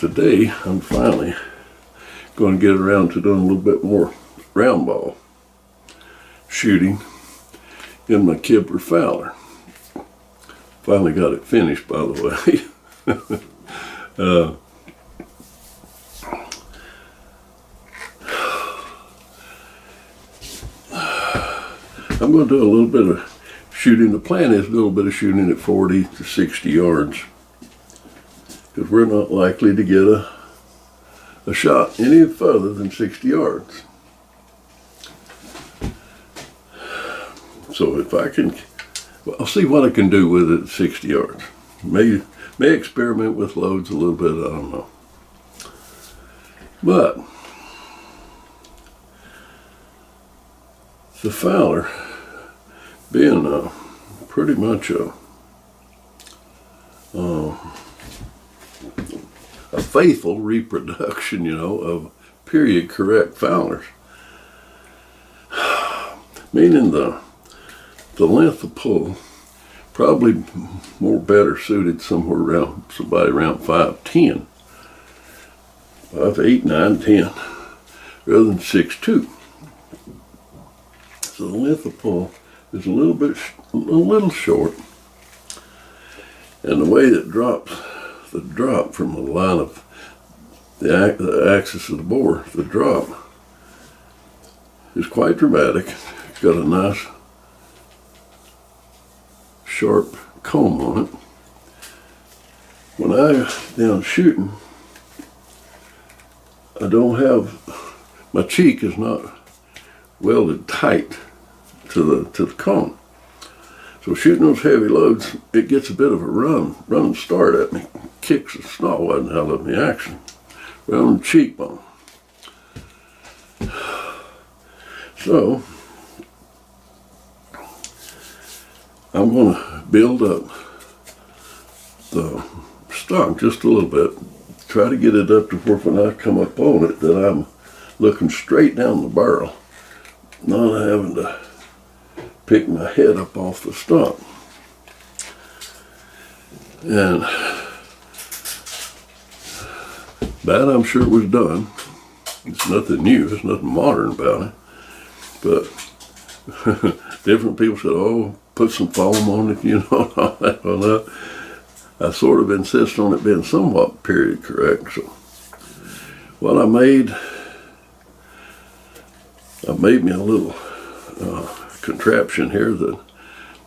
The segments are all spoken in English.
today I'm finally going to get around to doing a little bit more round ball shooting in my Kibler Fowler. Finally got it finished, by the way. I'm going to do a little bit of shooting. The plan is a little bit of shooting at 40 to 60 yards because we're not likely to get a shot any further than 60 yards. So if I can, well, I'll see what I can do with it at 60 yards. May experiment with loads a little bit, I don't know. But the Fowler being pretty much a faithful reproduction, of period correct Fowlers. Meaning the length of pull probably more better suited somewhere around somebody around 5'10", 5'8", 9, 10, rather than 6'2". So the length of pull is a little short, and the way that the drop from the line of the axis of the bore, the drop is quite dramatic. It's got a nice sharp comb on it. When I down shooting, I don't have, my cheek is not welded tight to the cone. So shooting those heavy loads, it gets a bit of a run start at me, kicks the snot wasn't out of me action around the cheekbone. So I'm going to build up the stock just a little bit, try to get it up to where when I come up on it that I'm looking straight down the barrel, not having to pick my head up off the stock. And that I'm sure was done. It's nothing new, there's nothing modern about it. But different people said, oh, put some foam on it, all that. Well, I sort of insist on it being somewhat period correct. So what I made me a little contraption here that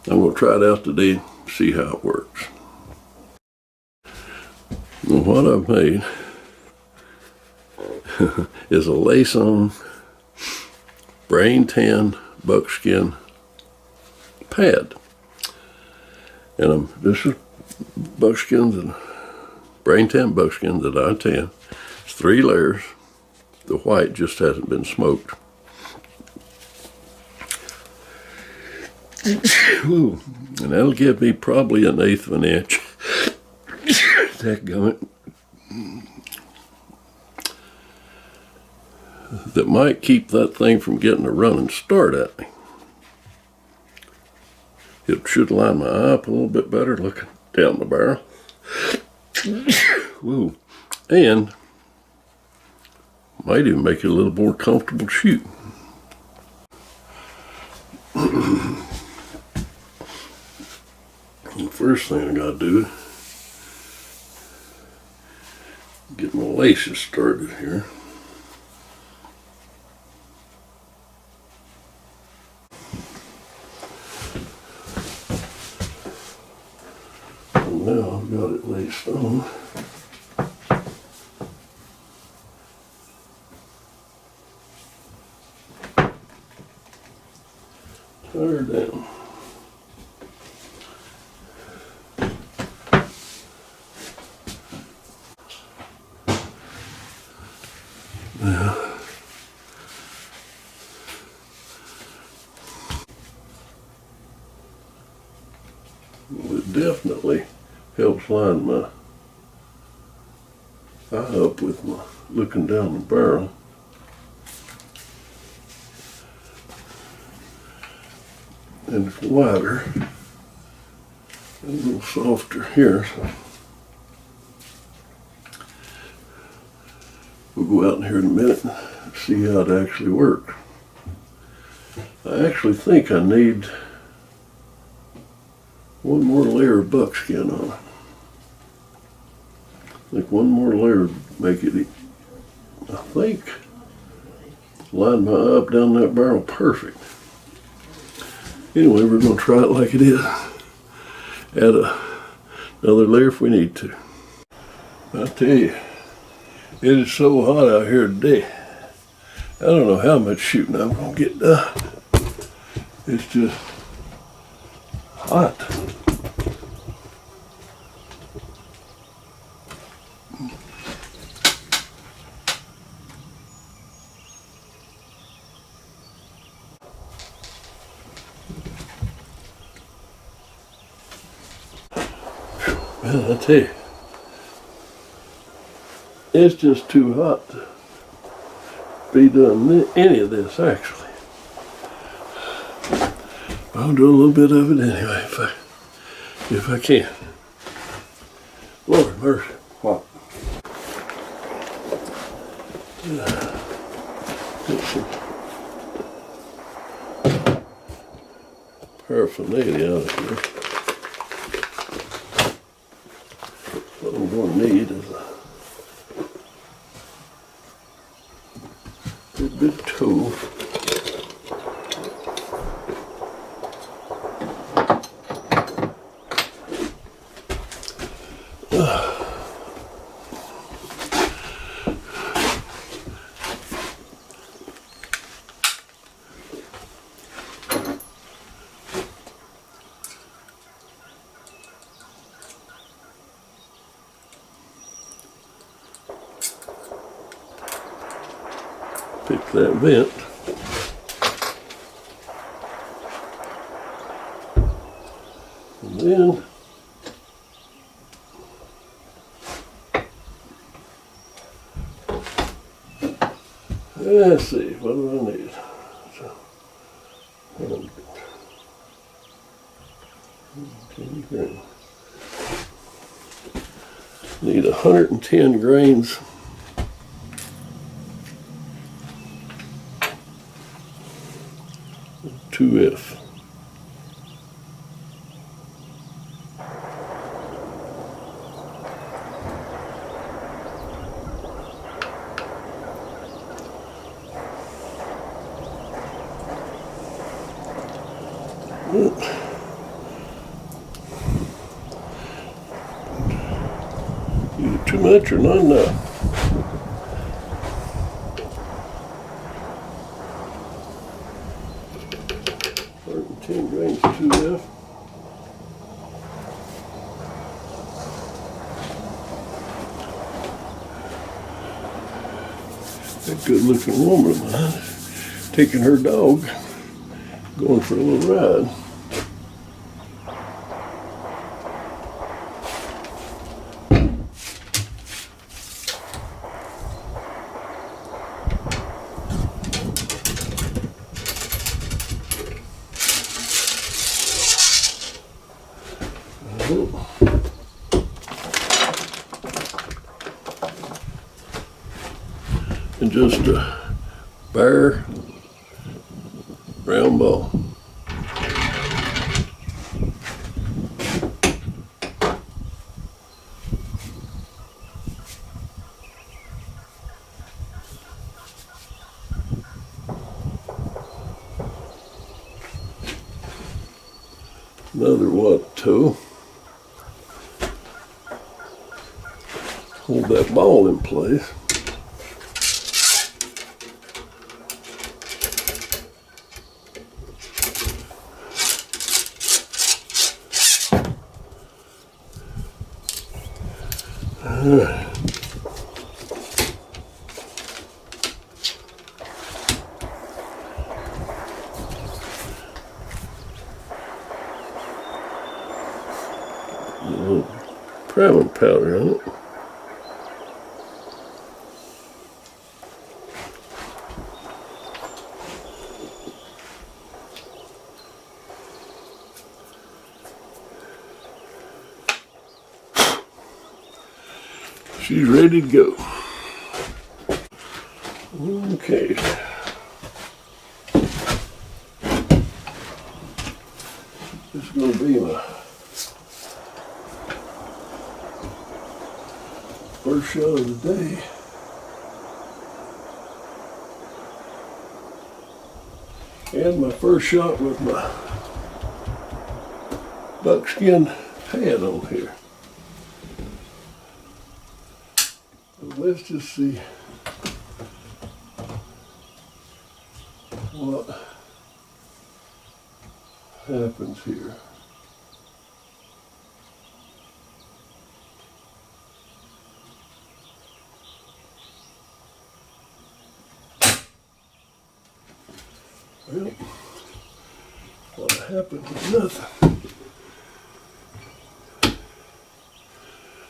I'm going to try it out today, see how it works. Now what I've made is a lace-on brain tan buckskin pad, and this is brain tan buckskin that I tan. It's 3 layers. The white just hasn't been smoked. Ooh, and that'll give me probably 1/8 of an inch. Dadgummit. That might keep that thing from getting a running start at me. It should line my eye up a little bit better looking down the barrel. Whoa. And might even make it a little more comfortable to shoot. The first thing I gotta do, get my laces started here. And now I've got it laced on. Tie her down. Now, it definitely helps line my eye up with my looking down the barrel. And it's wider and a little softer here. So We'll go out in here in a minute and see how it actually works. I actually think I need one more layer of buckskin on it. I think one more layer would make it, I think, line my up down that barrel perfect. Anyway, we're going to try it like it is. Add another layer if we need to. I tell you, it is so hot out here today. I don't know how much shooting I'm going to get done. It's just hot. Well, I tell you, it's just too hot to be doing any of this, actually. I'll do a little bit of it anyway, if I can. Lord mercy. What? Get some paraphernalia out of here. What I'm going to need is a good bit of tool. Pick that vent. And then let's see, what do I need? So, 10 grains. Need 110 grains . 2F. Either too much or not enough. Grains of 2F. That good looking woman of mine taking her dog, going for a little ride. And just a bare round ball. Another what toe. Hold that ball in place. A little priming powder on it. She's ready to go. Okay. This is going to be my first shot of the day. And my first shot with my buckskin hat on here. So let's just see what happens here. Well, what happened was nothing.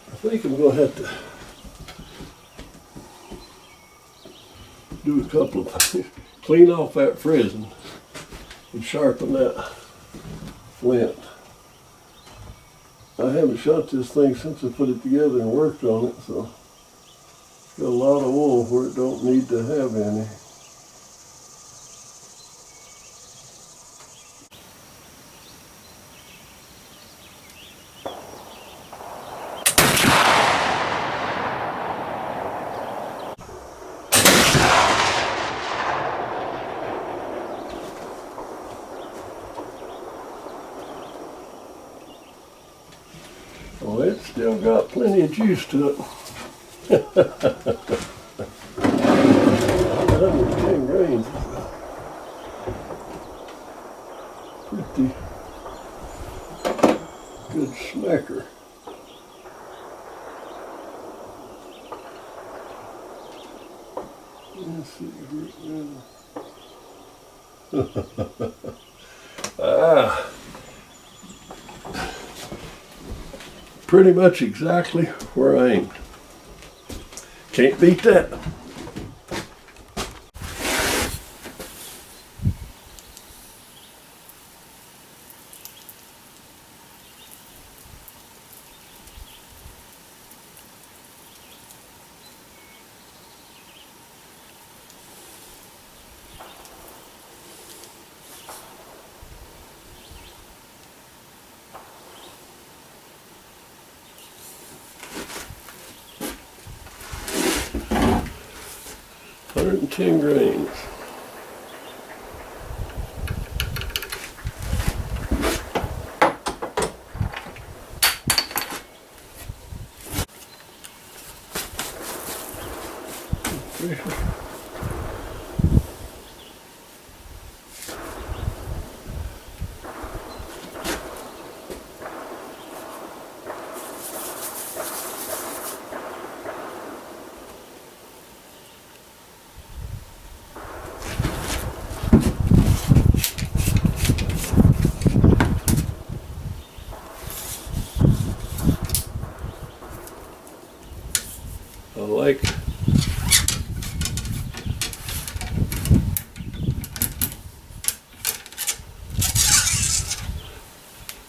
I think I'm going to have to do a couple of things. Clean off that frizzen and sharpen that flint. I haven't shot this thing since I put it together and worked on it, so it's got a lot of oil where it don't need to have any. Well, it's still got plenty of juice to it. 110 grains. Pretty good smacker. Let's see here. Pretty much exactly where I aimed. Can't beat that. Hundred and 10 grains.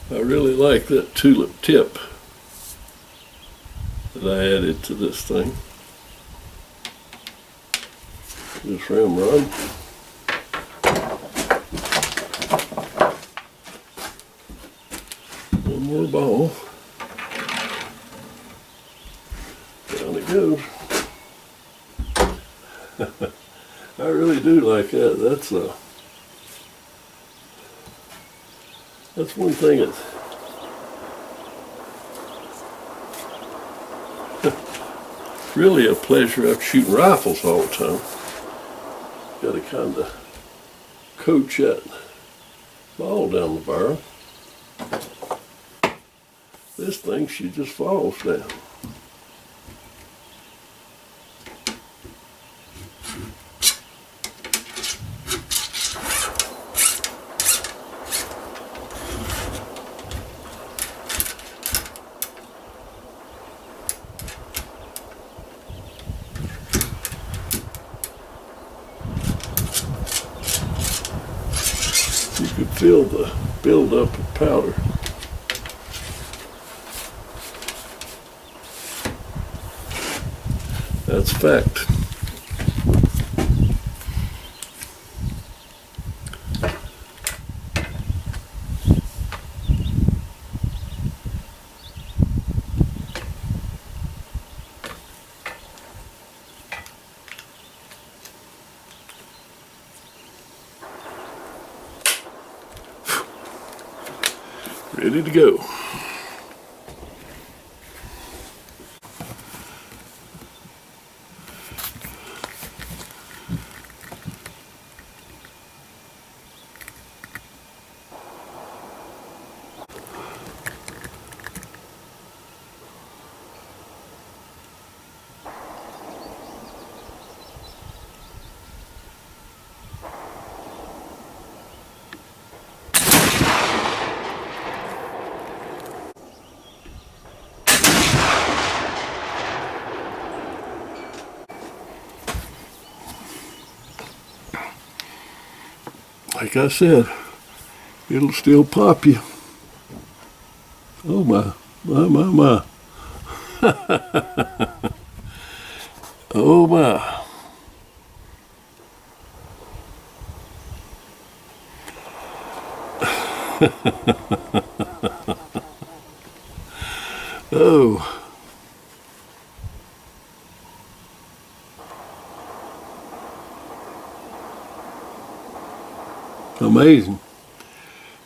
I really like that tulip tip that I added to this thing. This ramrod. One more ball. Down it goes. I really do like that. That's one thing that's really a pleasure of shooting rifles all the time. Got to kind of coach that ball down the barrel. This thing, she just falls down. You could feel the buildup of powder. That's fact. ready to go. Like I said, it'll still pop you. Oh my. Oh my. Oh. Amazing.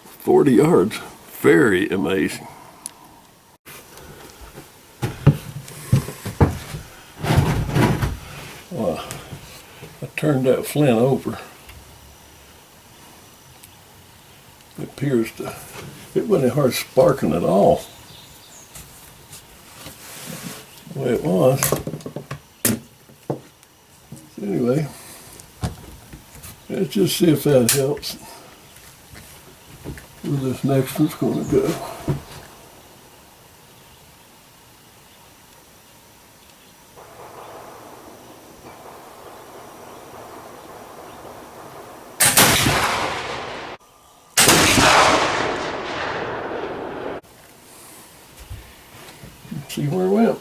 40 yards. Very amazing. Well, I turned that flint over. It appears to, it wasn't hard sparking at all. The way it was. So anyway, let's just see if that helps. Where this next one's going to go. Let's see where it went.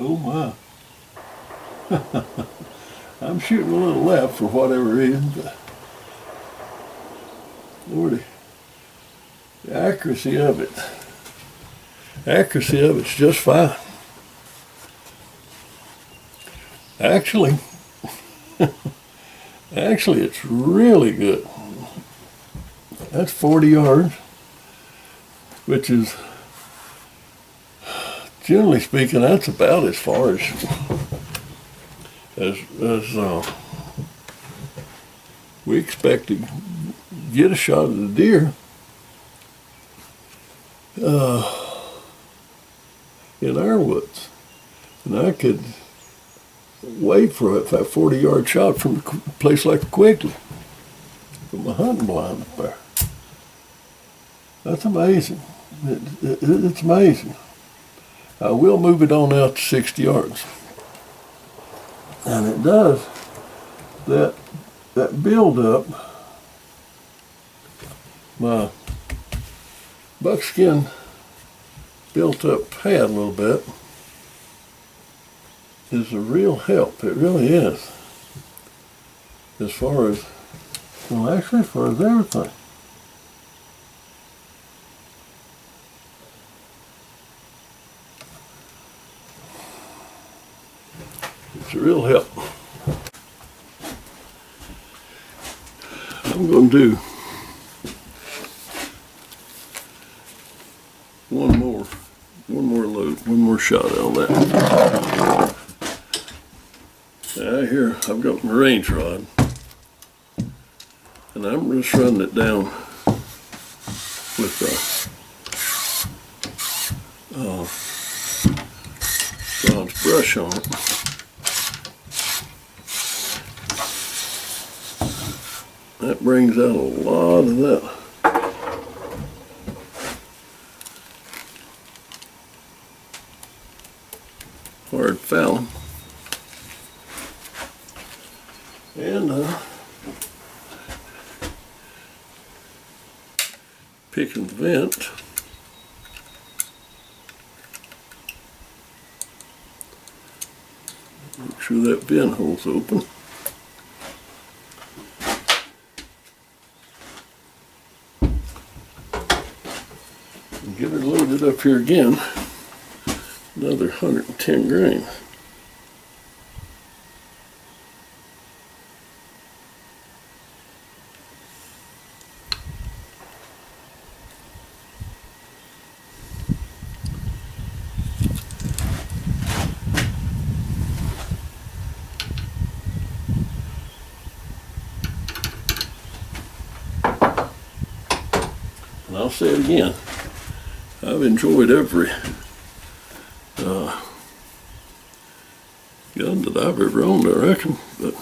Oh my. I'm shooting a little left for whatever reason, but Lordy, the accuracy of it's just fine. Actually, it's really good. That's 40 yards, which is, generally speaking, that's about as far as we expect to get a shot of the deer in our woods. And I could wait for that 40-yard shot from a place like Quigley, from a hunting blind up there. That's amazing. It's amazing. I will move it on out to 60 yards. And it does that build up. My buckskin built up pad a little bit is a real help. It really is. As far as, well, actually, as far as everything. It's a real help. I'm going to do one more load, one more shot on that. Here I've got my range rod, and I'm just running it down with bronze brush on it. That brings out a lot of that hard fouling. And picking the vent. Make sure that vent hole's open. And get her loaded up here again Another 110 grain. And I'll say it again, I've enjoyed every gun that I've ever owned, I reckon, but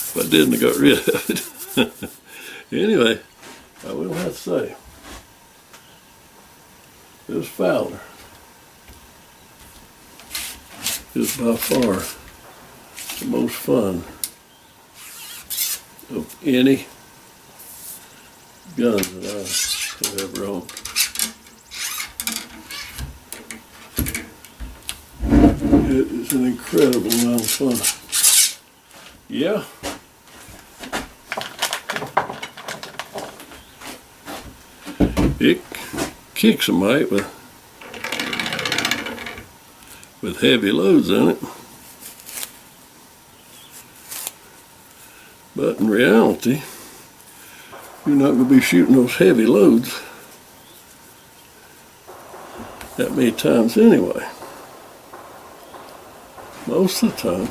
if I didn't, I got rid of it. Anyway, I will have to say, this Fowler is by far the most fun of any gun that I have ever owned. It is an incredible amount of fun. Yeah. It kicks a mite with heavy loads in it. But in reality, you're not going to be shooting those heavy loads that many times anyway. Most of the time,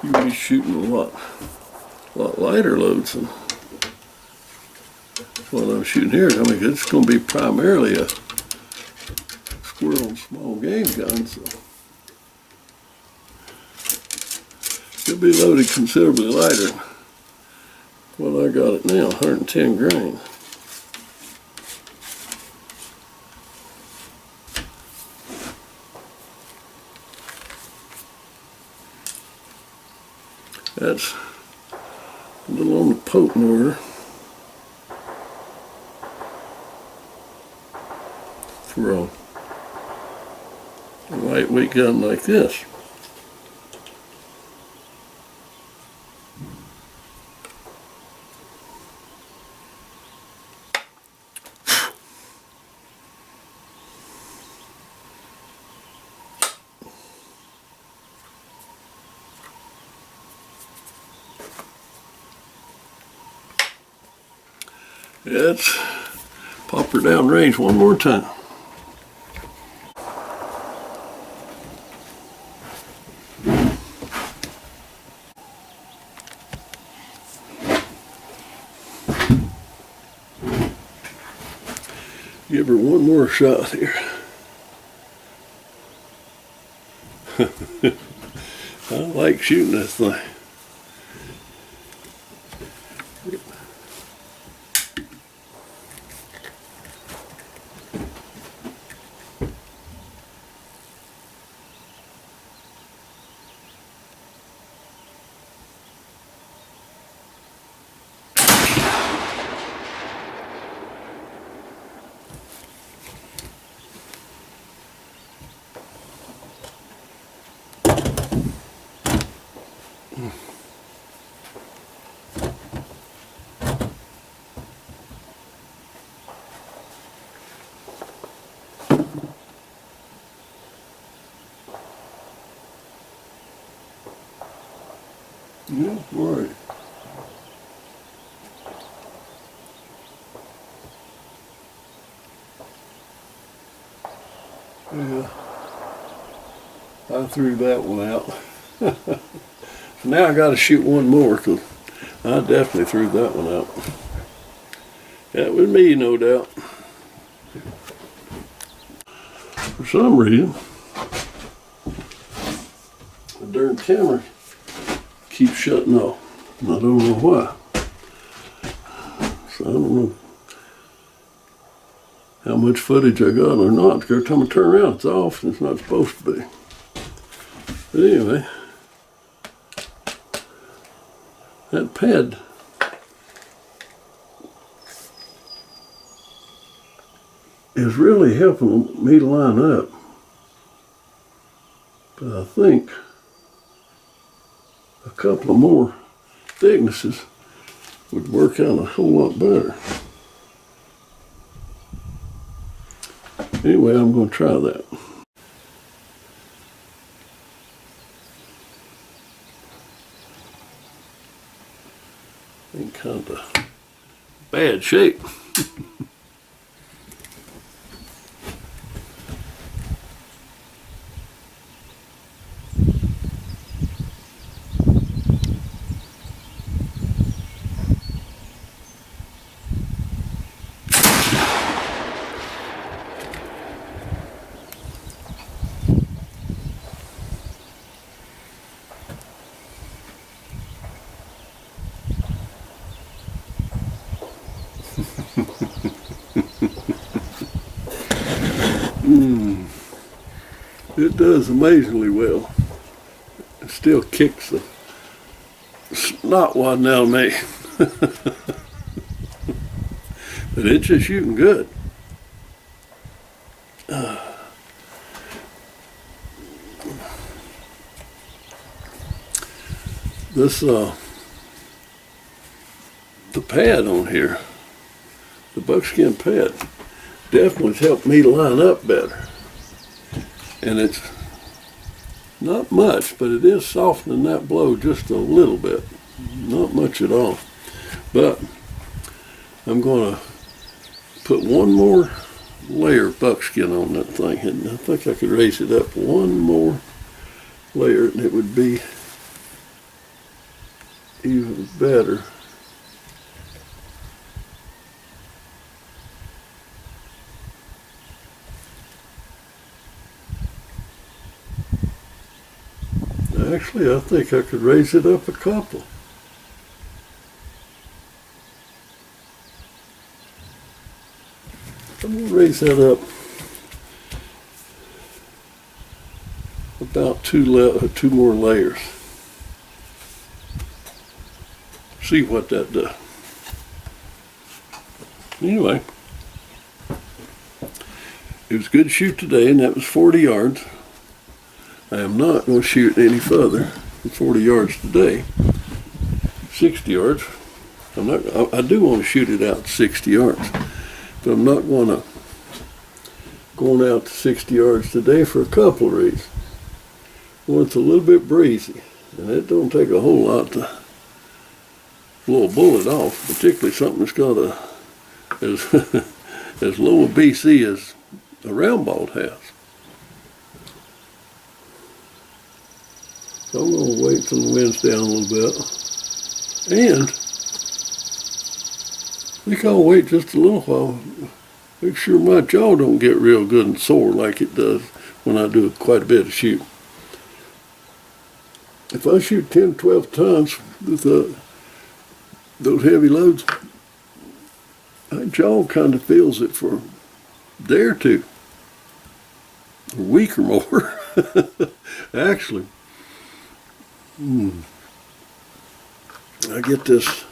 you'll be shooting a lot lighter loads than what I'm shooting here. I mean, it's going to be primarily a squirrel and small game gun, so it'll be loaded considerably lighter than what I got it now, 110 grain. That's a little on the potent order for a lightweight gun like this. Let's pop her down range one more time. Give her one more shot here. I like shooting this thing. Yeah, right. Yeah, I threw that one out. So now I got to shoot one more because I definitely threw that one out. That was me, no doubt. For some reason, the darn camera keeps shutting off. I don't know why. So I don't know how much footage I got or not. Every time I turn around, it's off and it's not supposed to be. But anyway, that pad is really helping me to line up. But I think a couple of more thicknesses would work out a whole lot better. Anyway, I'm going to try that. In kind of bad shape. It does amazingly well. It still kicks the snot wadding out of me. But it's just shooting good. The pad on here, the buckskin pad, definitely helped me line up better. And it's not much, but it is softening that blow just a little bit. Not much at all. But I'm going to put one more layer of buckskin on that thing. And I think I could raise it up one more layer and it would be even better. Actually, I think I could raise it up a couple. I'm going to raise that up about two more layers. See what that does. Anyway, it was good to shoot today, and that was 40 yards. I am not going to shoot any further than 40 yards today. 60 yards. I do want to shoot it out to 60 yards, but I'm not going out to 60 yards today for a couple of reasons. One, it's a little bit breezy, and it don't take a whole lot to blow a bullet off, particularly something that's got as low a BC as a round ball has. So I'm going to wait till the wind's down a little bit. And I think I'll wait just a little while. Make sure my jaw don't get real good and sore like it does when I do quite a bit of shooting. If I shoot 10, 12 times with those heavy loads, my jaw kind of feels it for a day or two. A week or more, actually. I get this,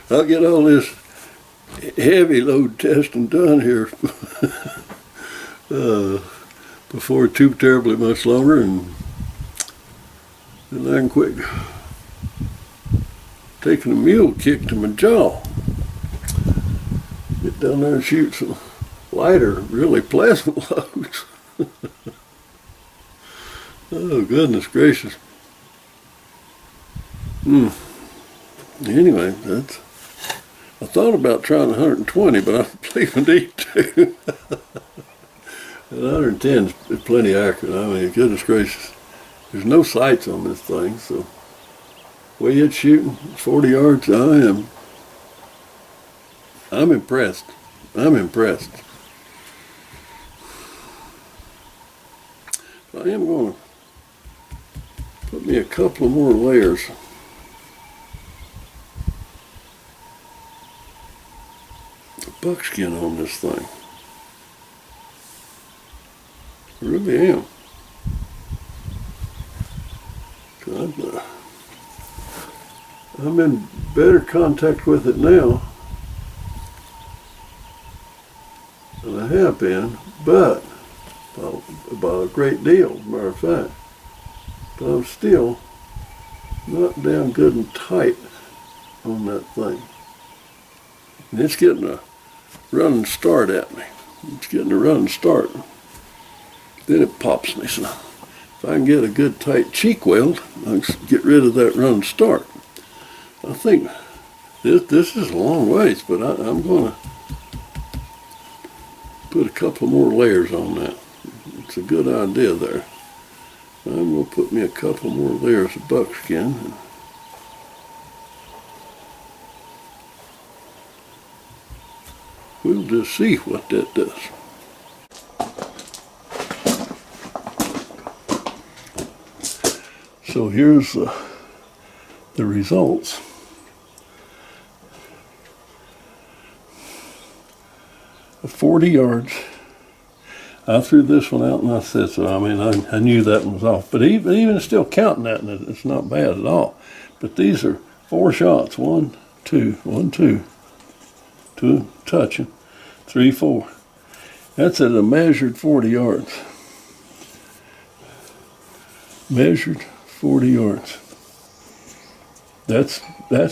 I'll get all this heavy load testing done here before too terribly much longer, and then I can quit taking a mule kick to my jaw. Get down there and shoot some lighter, really pleasant loads. Oh, goodness gracious. Anyway, I thought about trying 120, but I don't believe I need to. And 110 is plenty accurate. I mean, goodness gracious. There's no sights on this thing, so the way it's shooting, 40 yards, I'm impressed. I'm impressed. I am going to put me a couple of more layers. Of buckskin on this thing. I really am. I'm in better contact with it now than I have been, but about a great deal, as a matter of fact. But I'm still not down good and tight on that thing. And it's getting a running start at me. It's getting a running start. Then it pops me. So if I can get a good tight cheek weld, I can get rid of that running start. I think this is a long ways, but I'm going to put a couple more layers on that. It's a good idea there. I'm going to put me a couple more layers of buckskin. We'll just see what that does. So here's the results. At 40 yards, I threw this one out and I said so. I mean, I knew that one was off. But even still counting that, it's not bad at all. But these are 4 shots. 1, 2, 1, 2. 2 touching. 3, 4. That's at a measured 40 yards. Measured 40 yards. That's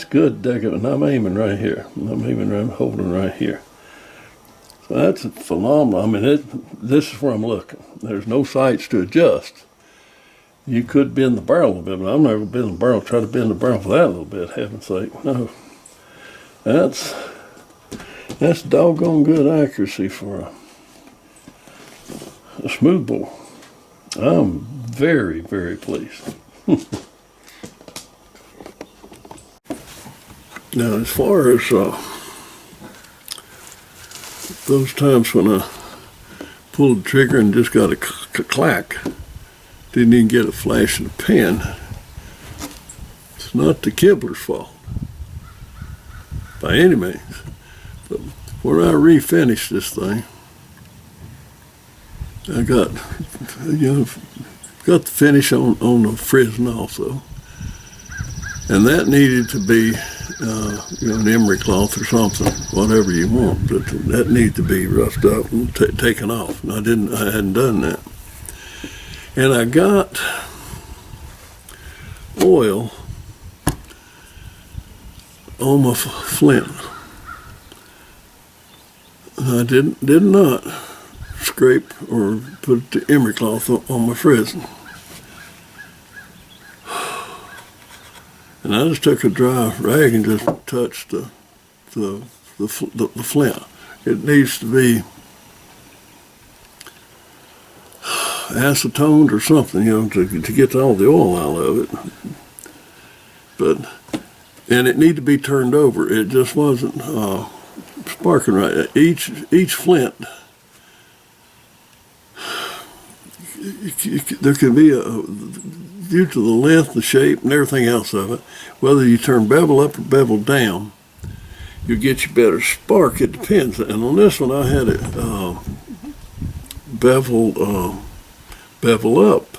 good, Deckard. And I'm aiming right here. I'm holding right here. So that's phenomenal. I mean, this is where I'm looking. There's no sights to adjust. You could bend the barrel a bit, but I've never bent the barrel. Try to bend the barrel for that a little bit, heaven's sake. No. That's doggone good accuracy for a smoothbore. I'm very, very pleased. Now, as far as those times when I pulled the trigger and just got a clack, didn't even get a flash in the pan, it's not the Kibler's fault by any means. But when I refinished this thing, I got the finish on the frizzen also, and that needed to be an emery cloth or something, whatever you want, but that needed to be roughed up and taken off, and I hadn't done that. And I got oil on my flint. I did not scrape or put the emery cloth on my frizzen. And I just took a dry rag and just touched the flint. It needs to be acetoned or something, to get all the oil out of it. And it needed to be turned over. It just wasn't sparking right. Each flint, there can be due to the length, the shape, and everything else of it, whether you turn bevel up or bevel down, you get you better spark. It depends. And on this one, I had it bevel up,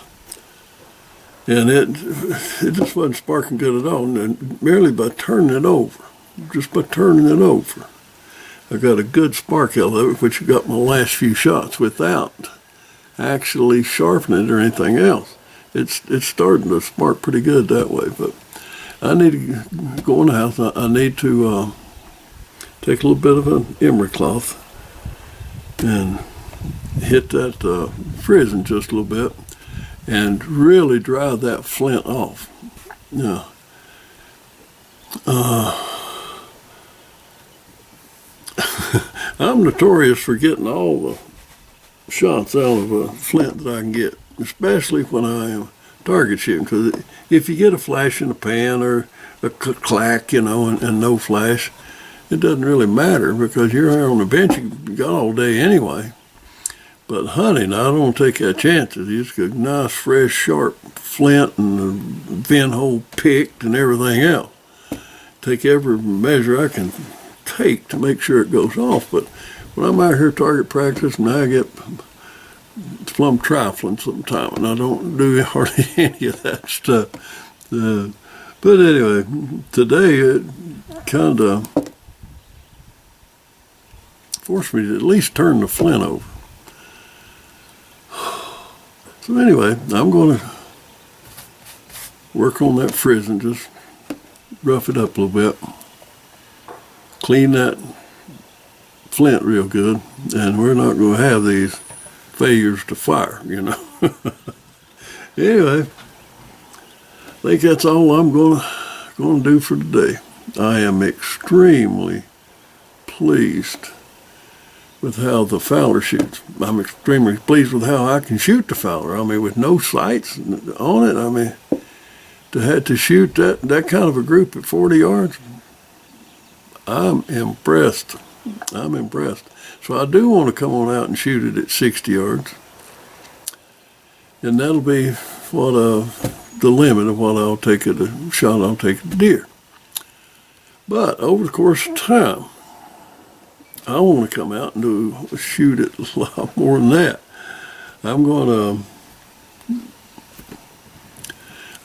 and it just wasn't sparking good at all. And merely by turning it over, I got a good spark out of it, which I got my last few shots without actually sharpening it or anything else. It's starting to spark pretty good that way. But I need to go in the house. I need to take a little bit of an emery cloth and hit that frizzen just a little bit and really dry that flint off. Now, I'm notorious for getting all the shots out of a flint that I can get, especially when I am target shooting, because if you get a flash in the pan or a clack, and no flash, it doesn't really matter because you're here on the bench, you got all day anyway. But hunting, I don't take that chances. You just got a nice, fresh, sharp flint and the vent hole picked and everything else. Take every measure I can take to make sure it goes off. But when I'm out here target practicing, I get plumb trifling sometimes, and I don't do hardly any of that stuff. But anyway, today it kind of forced me to at least turn the flint over. So anyway, I'm going to work on that frizzen, just rough it up a little bit, clean that flint real good, and we're not going to have these failures to fire, you know. Anyway, I think that's all I'm going to do for today. I am extremely pleased with how the Fowler shoots. I'm extremely pleased with how I can shoot the Fowler. I mean, with no sights on it, I mean, to have to shoot that kind of a group at 40 yards, I'm impressed. I'm impressed. So I do want to come on out and shoot it at 60 yards. And that'll be what the limit of what I'll take at a shot I'll take at a deer. But over the course of time, I want to come out and shoot it a lot more than that. I'm going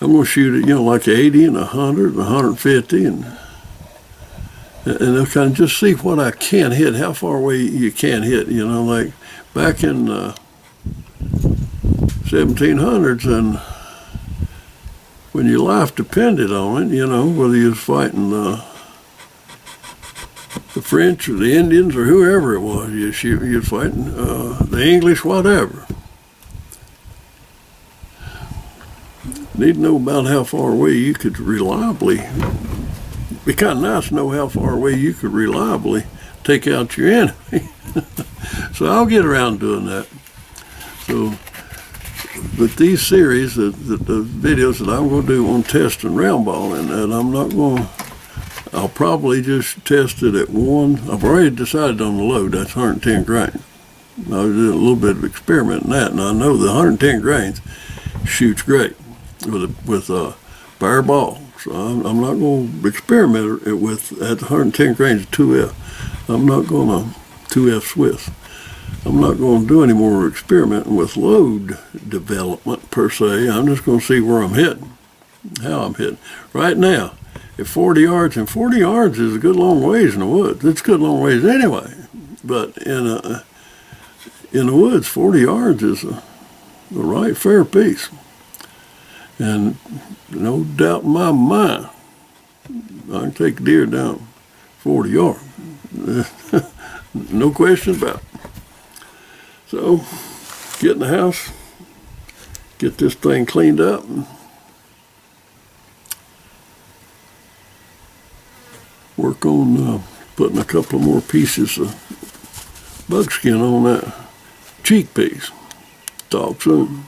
to shoot it, you know, like 80 and 100 and 150 and I'll kind of just see what I can hit, how far away you can hit, you know, like back in 1700s, and when your life depended on it, you know, whether you was fighting the French or the Indians or whoever it was, you're fighting the English, whatever. Need to know about how far away you could reliably. It'd be kind of nice to know how far away you could reliably take out your enemy. So I'll get around doing that. So, but these series, the videos that I'm going to do on testing round ball, and I'm not going to. I'll probably just test it at one. I've already decided on the load. That's 110 grains. I did a little bit of experiment in that, and I know the 110 grains shoots great with a bare ball. So I'm not going to experiment it with at 110 grains of 2F. I'm not going to 2F Swiss. I'm not going to do any more experimenting with load development per se. I'm just going to see where I'm hitting, how I'm hitting. Right now, at 40 yards, and 40 yards is a good long ways in the woods. It's a good long ways anyway. But in the woods, 40 yards is a right fair piece. And no doubt in my mind, I can take a deer down 40 yards. No question about it. So, get in the house, get this thing cleaned up, and work on putting a couple more pieces of buckskin on that cheek piece. Talk soon.